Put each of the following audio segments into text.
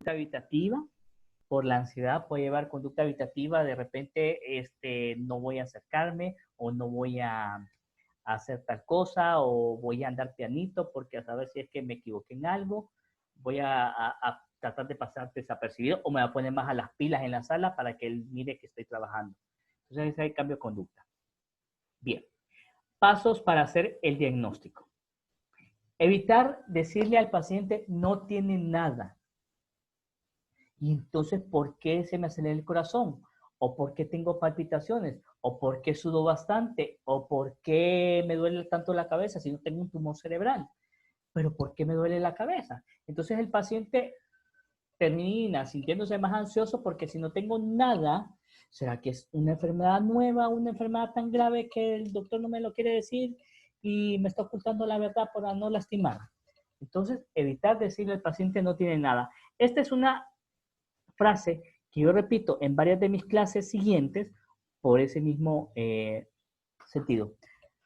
conducta evitativa. Por la ansiedad puede llevar conducta evitativa, de repente no voy a acercarme o no voy a hacer tal cosa o voy a andar pianito porque a saber si es que me equivoqué en algo, voy a tratar de pasar desapercibido o me voy a poner más a las pilas en la sala para que él mire que estoy trabajando. Entonces ese es el cambio de conducta. Bien, pasos para hacer el diagnóstico. Evitar decirle al paciente no tiene nada. Y entonces, ¿por qué se me acelera el corazón? ¿O por qué tengo palpitaciones? ¿O por qué sudo bastante? ¿O por qué me duele tanto la cabeza si no tengo un tumor cerebral? ¿Pero por qué me duele la cabeza? Entonces el paciente termina sintiéndose más ansioso porque si no tengo nada, ¿será que es una enfermedad nueva, una enfermedad tan grave que el doctor no me lo quiere decir y me está ocultando la verdad para no lastimar? Entonces, evitar decirle al paciente no tiene nada. Esta es una frase que yo repito en varias de mis clases siguientes por ese mismo sentido.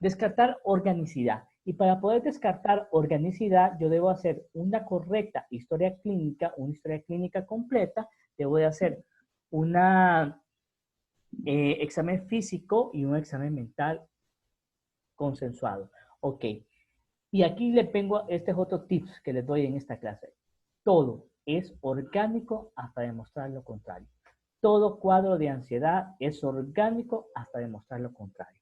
Descartar organicidad. Y para poder descartar organicidad, yo debo hacer una correcta historia clínica, una historia clínica completa, debo de hacer un examen físico y un examen mental consensuado. Ok. Y aquí le pongo, este es otro tips que les doy en esta clase. Todo es orgánico hasta demostrar lo contrario. Todo cuadro de ansiedad es orgánico hasta demostrar lo contrario.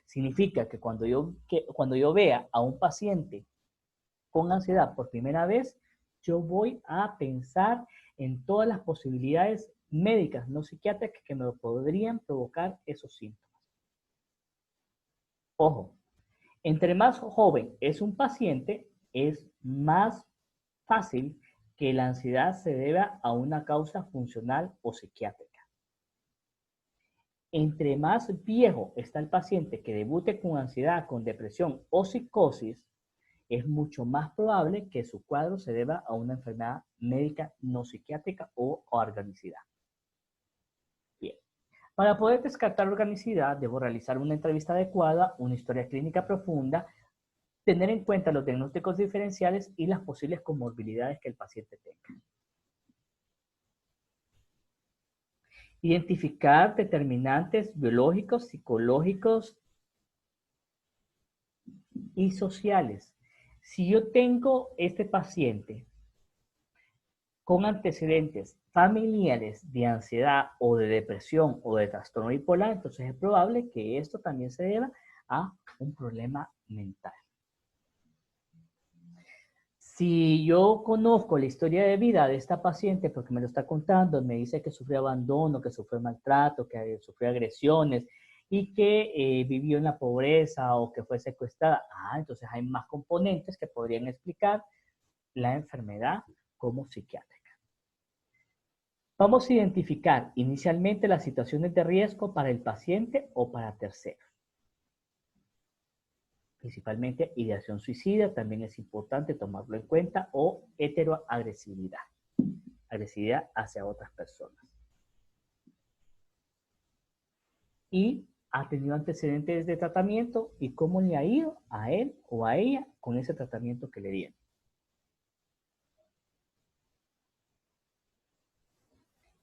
Significa que cuando yo vea a un paciente con ansiedad por primera vez, yo voy a pensar en todas las posibilidades médicas, no psiquiátricas, que me podrían provocar esos síntomas. Ojo, entre más joven es un paciente, es más fácil que la ansiedad se deba a una causa funcional o psiquiátrica. Entre más viejo está el paciente que debute con ansiedad, con depresión o psicosis, es mucho más probable que su cuadro se deba a una enfermedad médica no psiquiátrica o organicidad. Bien. Para poder descartar organicidad, debo realizar una entrevista adecuada, una historia clínica profunda, tener en cuenta los diagnósticos diferenciales y las posibles comorbilidades que el paciente tenga. Identificar determinantes biológicos, psicológicos y sociales. Si yo tengo este paciente con antecedentes familiares de ansiedad o de depresión o de trastorno bipolar, entonces es probable que esto también se deba a un problema mental. Si yo conozco la historia de vida de esta paciente porque me lo está contando, me dice que sufrió abandono, que sufrió maltrato, que sufrió agresiones y que vivió en la pobreza o que fue secuestrada, entonces hay más componentes que podrían explicar la enfermedad como psiquiátrica. Vamos a identificar inicialmente las situaciones de riesgo para el paciente o para terceros. Principalmente ideación suicida, también es importante tomarlo en cuenta, o heteroagresividad, agresividad hacia otras personas. Y ha tenido antecedentes de tratamiento y cómo le ha ido a él o a ella con ese tratamiento que le dieron.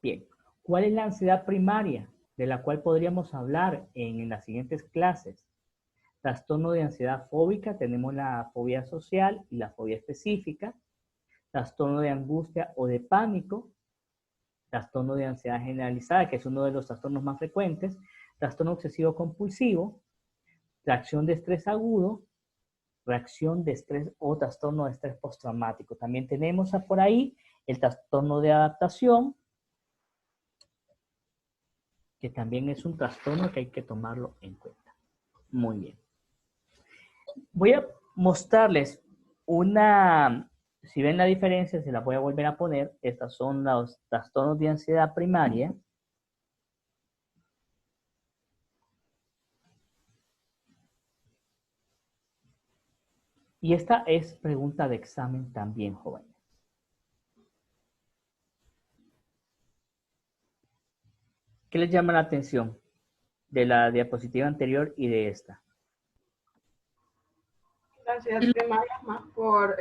Bien, ¿cuál es la ansiedad primaria de la cual podríamos hablar en las siguientes clases? Trastorno de ansiedad fóbica, tenemos la fobia social y la fobia específica. Trastorno de angustia o de pánico. Trastorno de ansiedad generalizada, que es uno de los trastornos más frecuentes. Trastorno obsesivo compulsivo. Reacción de estrés agudo. Reacción de estrés o trastorno de estrés postraumático. También tenemos por ahí el trastorno de adaptación, que también es un trastorno que hay que tomarlo en cuenta. Muy bien. Voy a mostrarles si ven la diferencia, se la voy a volver a poner. Estas son los trastornos de ansiedad primaria. Y esta es pregunta de examen también, jóvenes. ¿Qué les llama la atención de la diapositiva anterior y de esta? La ansiedad primaria más por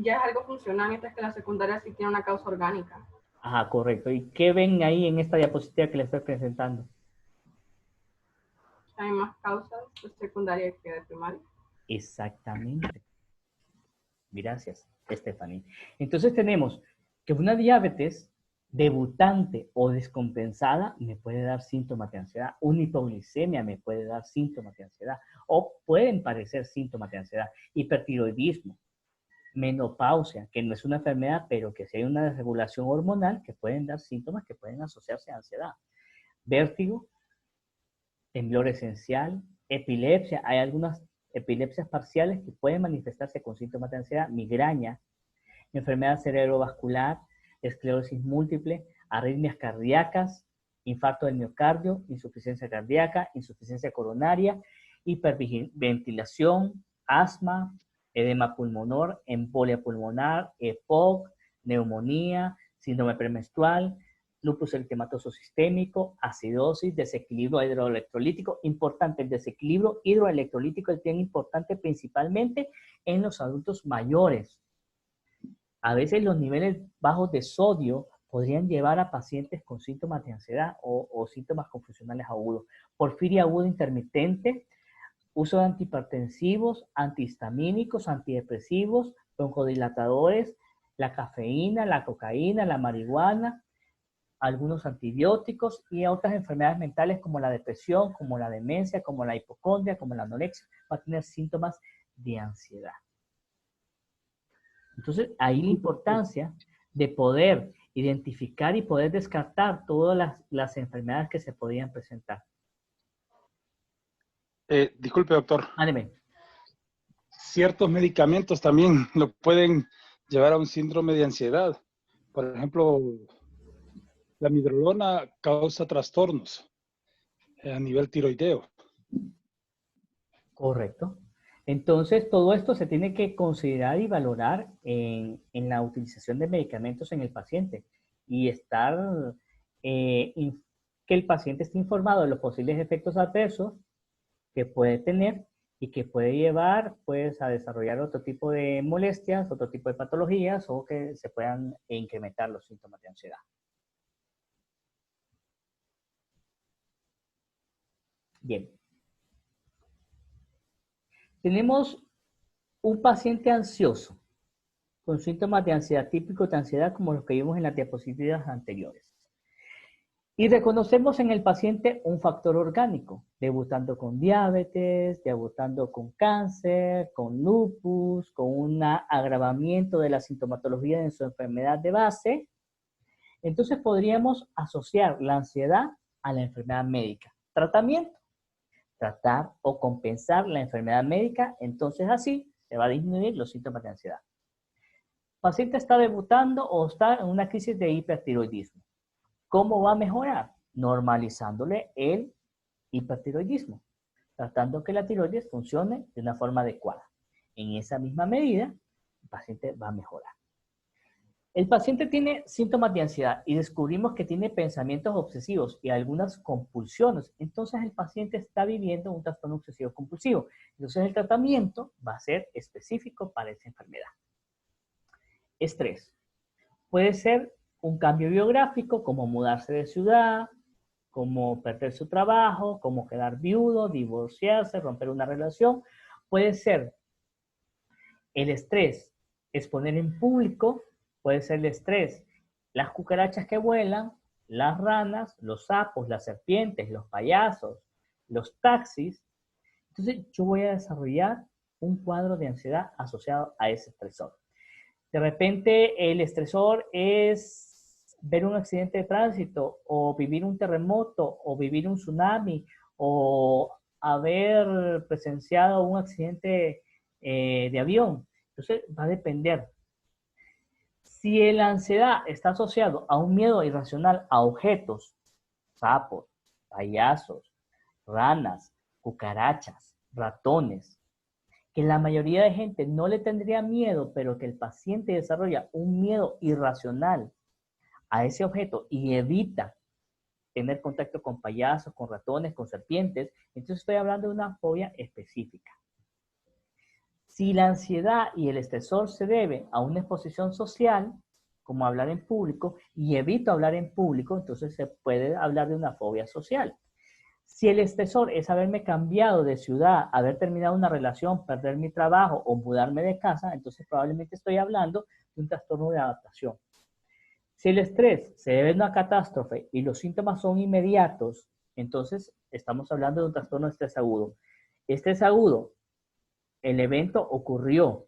ya es algo funcional, mientras que la secundaria sí tiene una causa orgánica. Ajá, correcto. ¿Y qué ven ahí en esta diapositiva que les estoy presentando? Hay más causas de secundaria que de primaria. Exactamente. Gracias, Stephanie. Entonces tenemos que una diabetes debutante o descompensada me puede dar síntomas de ansiedad. Una hipoglicemia me puede dar síntomas de ansiedad. O pueden parecer síntomas de ansiedad. Hipertiroidismo, menopausia, que no es una enfermedad, pero que sí hay una desregulación hormonal que pueden dar síntomas que pueden asociarse a ansiedad. Vértigo, temblor esencial, epilepsia. Hay algunas epilepsias parciales que pueden manifestarse con síntomas de ansiedad, migraña, enfermedad cerebrovascular, esclerosis múltiple, arritmias cardíacas, infarto del miocardio, insuficiencia cardíaca, insuficiencia coronaria, hiperventilación, asma, edema pulmonar, embolia pulmonar, EPOC, neumonía, síndrome premenstrual, lupus eritematoso sistémico, acidosis, desequilibrio hidroelectrolítico. Importante, el desequilibrio hidroelectrolítico es bien importante principalmente en los adultos mayores. A veces los niveles bajos de sodio podrían llevar a pacientes con síntomas de ansiedad o síntomas confusionales agudos. Porfiria aguda intermitente, uso de antihipertensivos, antihistamínicos, antidepresivos, broncodilatadores, la cafeína, la cocaína, la marihuana, algunos antibióticos y otras enfermedades mentales como la depresión, como la demencia, como la hipocondria, como la anorexia, va a tener síntomas de ansiedad. Entonces, ahí la importancia de poder identificar y poder descartar todas las enfermedades que se podían presentar. Disculpe, doctor. Ándeme. Ciertos medicamentos también lo pueden llevar a un síndrome de ansiedad. Por ejemplo, la midrolona causa trastornos a nivel tiroideo. Correcto. Entonces, todo esto se tiene que considerar y valorar en la utilización de medicamentos en el paciente y estar, que el paciente esté informado de los posibles efectos adversos que puede tener y que puede llevar pues, a desarrollar otro tipo de molestias, otro tipo de patologías o que se puedan incrementar los síntomas de ansiedad. Bien. Tenemos un paciente ansioso con síntomas de ansiedad típicos de ansiedad como los que vimos en las diapositivas anteriores. Y reconocemos en el paciente un factor orgánico, debutando con diabetes, debutando con cáncer, con lupus, con un agravamiento de la sintomatología de su enfermedad de base. Entonces podríamos asociar la ansiedad a la enfermedad médica. Tratamiento, tratar o compensar la enfermedad médica, entonces así se va a disminuir los síntomas de ansiedad. El paciente está debutando o está en una crisis de hipertiroidismo. ¿Cómo va a mejorar? Normalizándole el hipertiroidismo, tratando que la tiroides funcione de una forma adecuada. En esa misma medida, el paciente va a mejorar. El paciente tiene síntomas de ansiedad y descubrimos que tiene pensamientos obsesivos y algunas compulsiones. Entonces el paciente está viviendo un trastorno obsesivo compulsivo. Entonces el tratamiento va a ser específico para esa enfermedad. Estrés. Puede ser un cambio biográfico, como mudarse de ciudad, como perder su trabajo, como quedar viudo, divorciarse, romper una relación. Puede ser el estrés, exponer en público, puede ser el estrés, las cucarachas que vuelan, las ranas, los sapos, las serpientes, los payasos, los taxis. Entonces yo voy a desarrollar un cuadro de ansiedad asociado a ese estresor. De repente el estresor es ver un accidente de tránsito o vivir un terremoto o vivir un tsunami o haber presenciado un accidente de avión. Entonces va a depender. Si la ansiedad está asociado a un miedo irracional a objetos, sapos, payasos, ranas, cucarachas, ratones, que la mayoría de gente no le tendría miedo, pero que el paciente desarrolla un miedo irracional a ese objeto y evita tener contacto con payasos, con ratones, con serpientes, entonces estoy hablando de una fobia específica. Si la ansiedad y el estresor se debe a una exposición social, como hablar en público, y evito hablar en público, entonces se puede hablar de una fobia social. Si el estresor es haberme cambiado de ciudad, haber terminado una relación, perder mi trabajo o mudarme de casa, entonces probablemente estoy hablando de un trastorno de adaptación. Si el estrés se debe a una catástrofe y los síntomas son inmediatos, entonces estamos hablando de un trastorno de estrés agudo. Estrés agudo, el evento ocurrió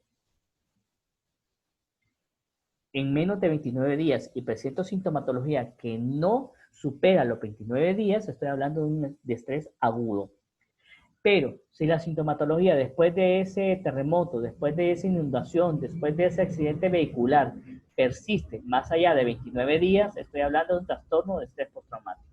en menos de 29 días y presento sintomatología que no supera los 29 días, estoy hablando de estrés agudo. Pero si la sintomatología después de ese terremoto, después de esa inundación, después de ese accidente vehicular, persiste más allá de 29 días, estoy hablando de un trastorno de estrés postraumático.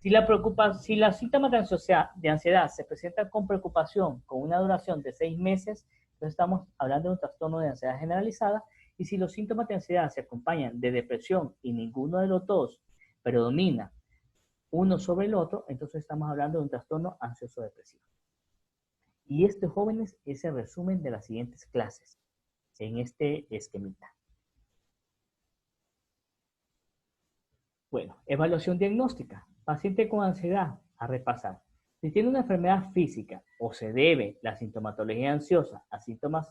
Si los síntomas de ansiedad se presentan con preocupación, con una duración de 6 meses, entonces estamos hablando de un trastorno de ansiedad generalizada. Y si los síntomas de ansiedad se acompañan de depresión y ninguno de los dos predomina uno sobre el otro, entonces estamos hablando de un trastorno ansioso depresivo. Y jóvenes, es el resumen de las siguientes clases en este esquemita. Bueno, evaluación diagnóstica. Paciente con ansiedad, a repasar. Si tiene una enfermedad física o se debe la sintomatología ansiosa a síntomas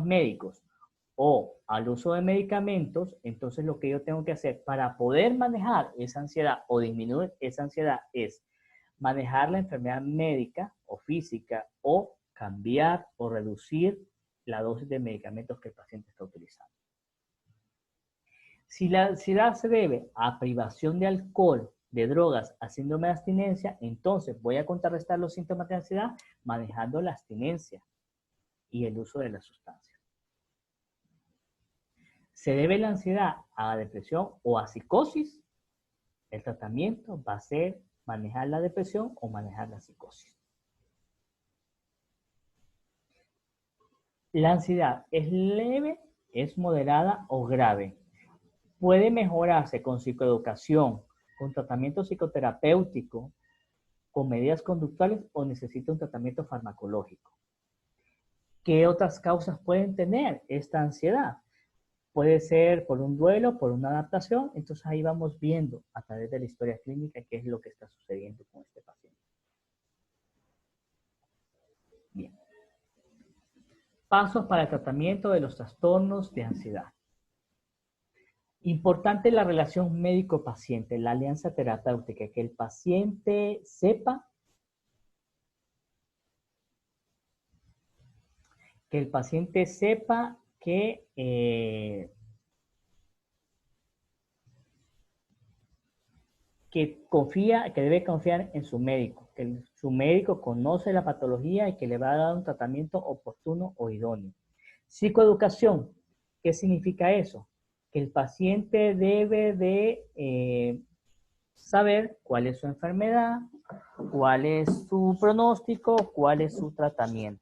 médicos o al uso de medicamentos, entonces lo que yo tengo que hacer para poder manejar esa ansiedad o disminuir esa ansiedad es manejar la enfermedad médica o física o cambiar o reducir la dosis de medicamentos que el paciente está utilizando. Si la ansiedad se debe a privación de alcohol, de drogas, a síndrome de abstinencia, entonces voy a contrarrestar los síntomas de ansiedad manejando la abstinencia y el uso de la sustancia. Se debe la ansiedad a depresión o a psicosis, el tratamiento va a ser manejar la depresión o manejar la psicosis. La ansiedad es leve, es moderada o grave. Puede mejorarse con psicoeducación, con tratamiento psicoterapéutico, con medidas conductuales o necesita un tratamiento farmacológico. ¿Qué otras causas pueden tener esta ansiedad? Puede ser por un duelo, por una adaptación. Entonces ahí vamos viendo a través de la historia clínica qué es lo que está sucediendo con este paciente. Bien. Pasos para el tratamiento de los trastornos de ansiedad. Importante la relación médico-paciente, la alianza terapéutica, que el paciente sepa que debe confiar en su médico, que su médico conoce la patología y que le va a dar un tratamiento oportuno o idóneo. Psicoeducación, ¿qué significa eso? Que el paciente debe de saber cuál es su enfermedad, cuál es su pronóstico, cuál es su tratamiento.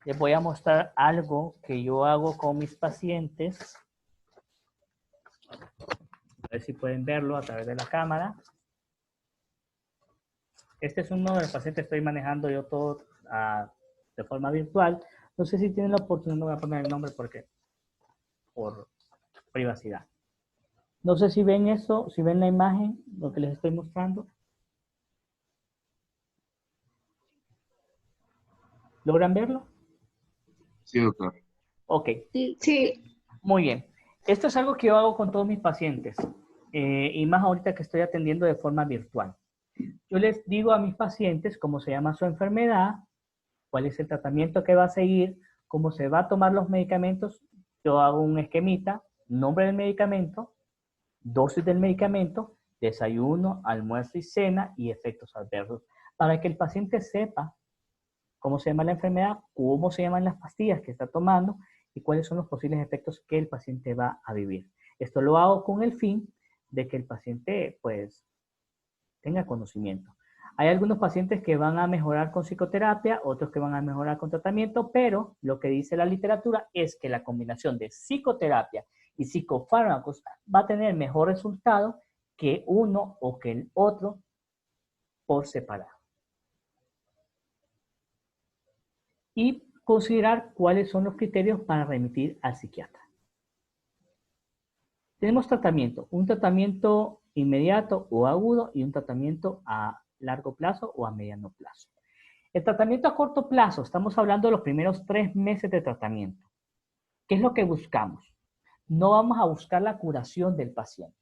Les voy a mostrar algo que yo hago con mis pacientes. A ver si pueden verlo a través de la cámara. Este es uno de los pacientes que estoy manejando yo todo de forma virtual. No sé si tienen la oportunidad, no voy a poner el nombre por privacidad. No sé si ven eso, si ven la imagen, lo que les estoy mostrando. ¿Logran verlo? Sí, doctor. Ok. Sí. Muy bien. Esto es algo que yo hago con todos mis pacientes, y más ahorita que estoy atendiendo de forma virtual. Yo les digo a mis pacientes cómo se llama su enfermedad, cuál es el tratamiento que va a seguir, cómo se va a tomar los medicamentos. Yo hago un esquemita, nombre del medicamento, dosis del medicamento, desayuno, almuerzo y cena y efectos adversos, para que el paciente sepa cómo se llama la enfermedad, cómo se llaman las pastillas que está tomando y cuáles son los posibles efectos que el paciente va a vivir. Esto lo hago con el fin de que el paciente pues tenga conocimiento. Hay algunos pacientes que van a mejorar con psicoterapia, otros que van a mejorar con tratamiento, pero lo que dice la literatura es que la combinación de psicoterapia y psicofármacos va a tener mejor resultado que uno o que el otro por separado. Y considerar cuáles son los criterios para remitir al psiquiatra. Tenemos tratamiento, un tratamiento inmediato o agudo y un tratamiento a largo plazo o a mediano plazo. El tratamiento a corto plazo, estamos hablando de los primeros 3 meses de tratamiento. ¿Qué es lo que buscamos? No vamos a buscar la curación del paciente.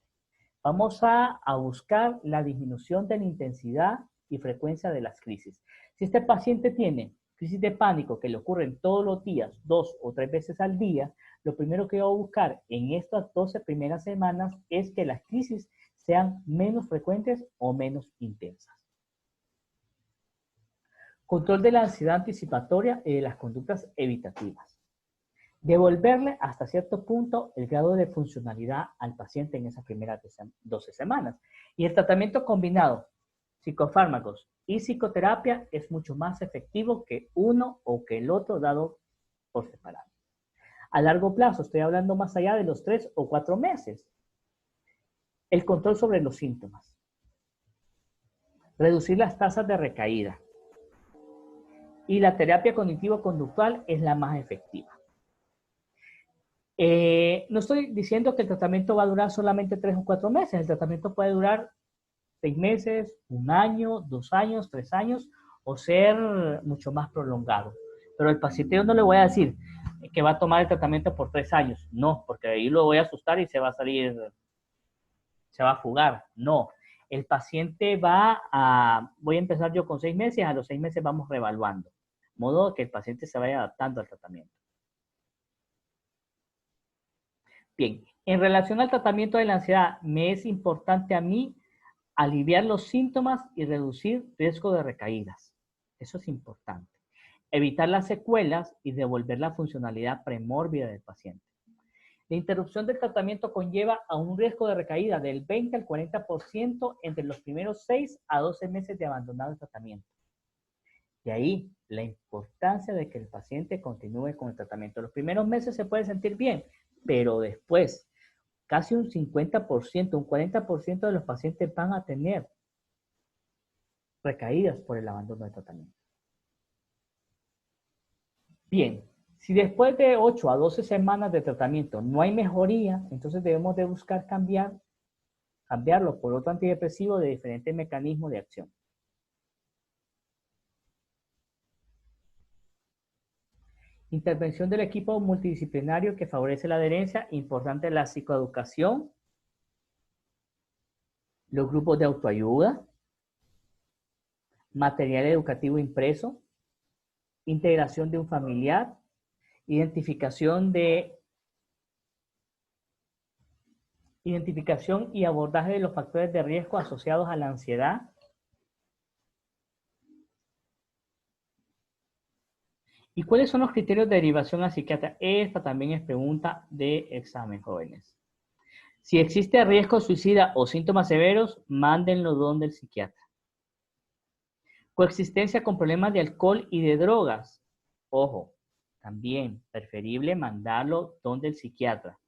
Vamos a buscar la disminución de la intensidad y frecuencia de las crisis. Si este paciente tiene crisis de pánico que le ocurren todos los días, 2 o 3 veces al día, lo primero que voy a buscar en estas 12 primeras semanas es que las crisis sean menos frecuentes o menos intensas. Control de la ansiedad anticipatoria y de las conductas evitativas. Devolverle hasta cierto punto el grado de funcionalidad al paciente en esas primeras 12 semanas. Y el tratamiento combinado, psicofármacos y psicoterapia, es mucho más efectivo que uno o que el otro dado por separado. A largo plazo, estoy hablando más allá de los 3 o 4 meses. El control sobre los síntomas. Reducir las tasas de recaída. Y la terapia cognitivo-conductual es la más efectiva. No estoy diciendo que el tratamiento va a durar solamente 3 o 4 meses. El tratamiento puede durar 6 meses, 1 año, 2 años, 3 años o ser mucho más prolongado. Pero al paciente yo no le voy a decir que va a tomar el tratamiento por 3 años. No, porque ahí lo voy a asustar y se va a salir, se va a fugar. No, el paciente voy a empezar yo con 6 meses, a los 6 meses vamos reevaluando. De modo que el paciente se vaya adaptando al tratamiento. Bien, en relación al tratamiento de la ansiedad, me es importante a mí aliviar los síntomas y reducir riesgo de recaídas. Eso es importante. Evitar las secuelas y devolver la funcionalidad premórbida del paciente. La interrupción del tratamiento conlleva a un riesgo de recaída del 20 al 40% entre los primeros 6 a 12 meses de abandonar el tratamiento. De ahí la importancia de que el paciente continúe con el tratamiento. Los primeros meses se puede sentir bien, pero después, casi un 50%, un 40% de los pacientes van a tener recaídas por el abandono del tratamiento. Bien, si después de 8 a 12 semanas de tratamiento no hay mejoría, entonces debemos de buscar cambiarlo por otro antidepresivo de diferente mecanismo de acción. Intervención del equipo multidisciplinario que favorece la adherencia, importante la psicoeducación, los grupos de autoayuda, material educativo impreso, integración de un familiar, identificación y abordaje de los factores de riesgo asociados a la ansiedad. ¿Y cuáles son los criterios de derivación a psiquiatra? Esta también es pregunta de examen, jóvenes. Si existe riesgo suicida o síntomas severos, mándenlo donde el psiquiatra. Coexistencia con problemas de alcohol y de drogas. Ojo, también preferible mandarlo donde el psiquiatra.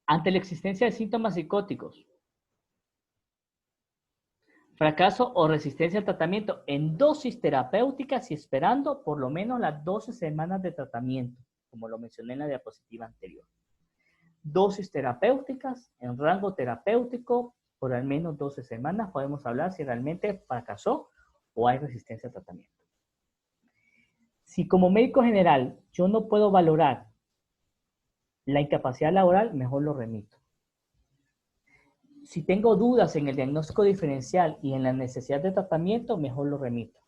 Ante la existencia de síntomas psicóticos. Fracaso o resistencia al tratamiento en dosis terapéuticas y esperando por lo menos las 12 semanas de tratamiento, como lo mencioné en la diapositiva anterior. Dosis terapéuticas en rango terapéutico por al menos 12 semanas, podemos hablar si realmente fracasó o hay resistencia al tratamiento. Si como médico general yo no puedo valorar la incapacidad laboral, mejor lo remito. Si tengo dudas en el diagnóstico diferencial y en la necesidad de tratamiento, mejor lo remito.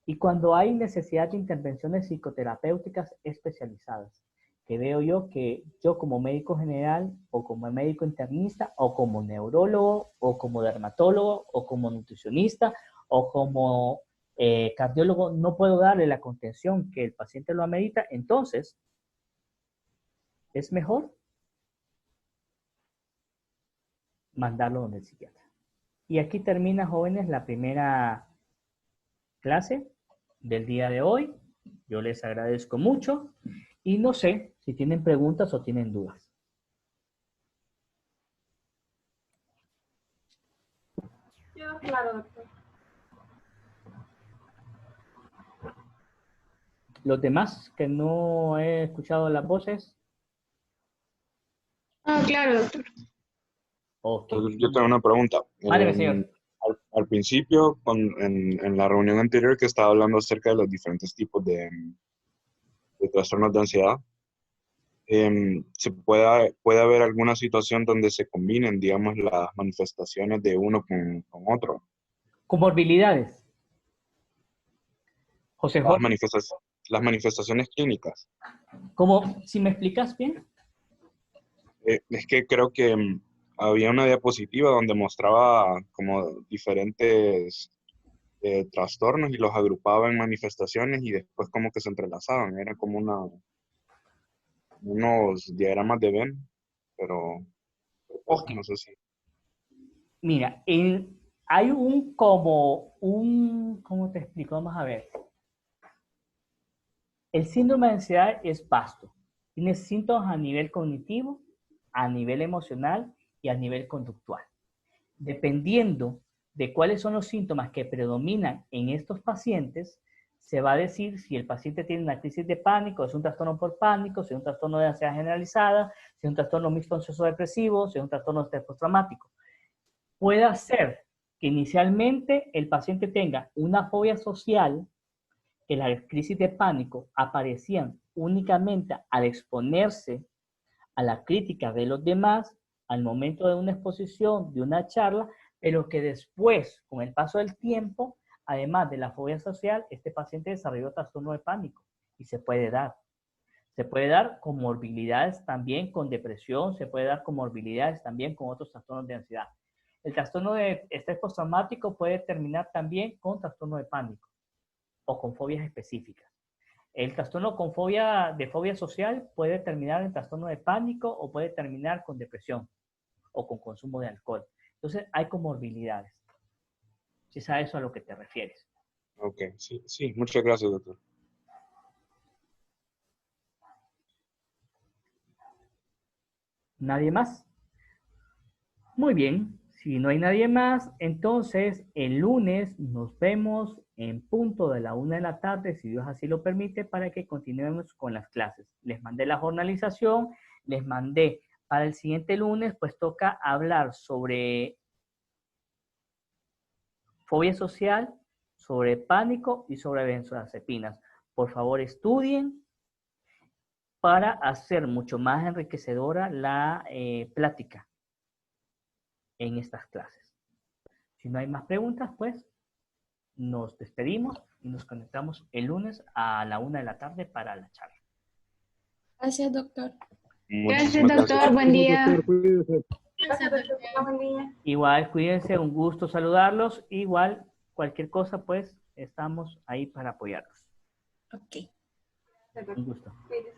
Y cuando hay necesidad de intervenciones psicoterapéuticas especializadas, que veo yo que yo como médico general o como médico internista o como neurólogo o como dermatólogo o como nutricionista o como cardiólogo no puedo darle la contención que el paciente lo amerita, entonces es mejor mandarlo donde el psiquiatra. Y aquí termina, jóvenes, la primera clase del día de hoy. Yo les agradezco mucho y no sé si tienen preguntas o tienen dudas. Claro, doctor. Los demás que no he escuchado las voces. Ah, claro, doctor. Ok. Yo tengo una pregunta. Mándeme, señor. Al principio, en la reunión anterior que estaba hablando acerca de los diferentes tipos de trastornos de ansiedad, puede haber alguna situación donde se combinen, digamos, las manifestaciones de uno con otro. Comorbilidades. José Las, Jorge, las manifestaciones clínicas. ¿cómo, si me explicas bien? Es que creo que había una diapositiva donde mostraba como diferentes trastornos y los agrupaba en manifestaciones y después como que se entrelazaban. Era como unos diagramas de Venn, pero pues, Ok. no sé si. Mira, hay ¿cómo te explico? Vamos a ver. El síndrome de ansiedad es vasto. Tiene síntomas a nivel cognitivo, a nivel emocional y a nivel conductual. Dependiendo de cuáles son los síntomas que predominan en estos pacientes, se va a decir si el paciente tiene una crisis de pánico, es un trastorno por pánico, si es un trastorno de ansiedad generalizada, si es un trastorno mixto ansioso depresivo, si es un trastorno de estrés postraumático. Puede ser que inicialmente el paciente tenga una fobia social, que las crisis de pánico aparecían únicamente al exponerse a la crítica de los demás al momento de una exposición, de una charla, pero que después, con el paso del tiempo, además de la fobia social, este paciente desarrolló trastorno de pánico y se puede dar. Se puede dar con morbilidades también, con depresión, se puede dar con morbilidades también con otros trastornos de ansiedad. El trastorno de estrés postraumático puede terminar también con trastorno de pánico o con fobias específicas. El trastorno de fobia social puede terminar en trastorno de pánico o puede terminar con depresión o con consumo de alcohol. Entonces hay comorbilidades. Si es a eso a lo que te refieres. Ok, sí, muchas gracias, doctor. ¿Nadie más? Muy bien. Si no hay nadie más, entonces el lunes nos vemos en punto de la 1 de la tarde, si Dios así lo permite, para que continuemos con las clases. Les mandé la jornalización, les mandé para el siguiente lunes, pues toca hablar sobre fobia social, sobre pánico y sobre benzodiazepinas. Por favor, estudien para hacer mucho más enriquecedora la plática en estas clases. Si no hay más preguntas, pues nos despedimos y nos conectamos el lunes a la 1 de la tarde para la charla. Gracias, doctor. Muchísimas Gracias, doctor. gracias. Buen día. Doctor, cuídese. Gracias, doctor. Que tenga buen día. Igual, cuídense, un gusto saludarlos. Igual, cualquier cosa, pues estamos ahí para apoyarlos. Ok. Gracias, doctor. Un gusto. Cuídese.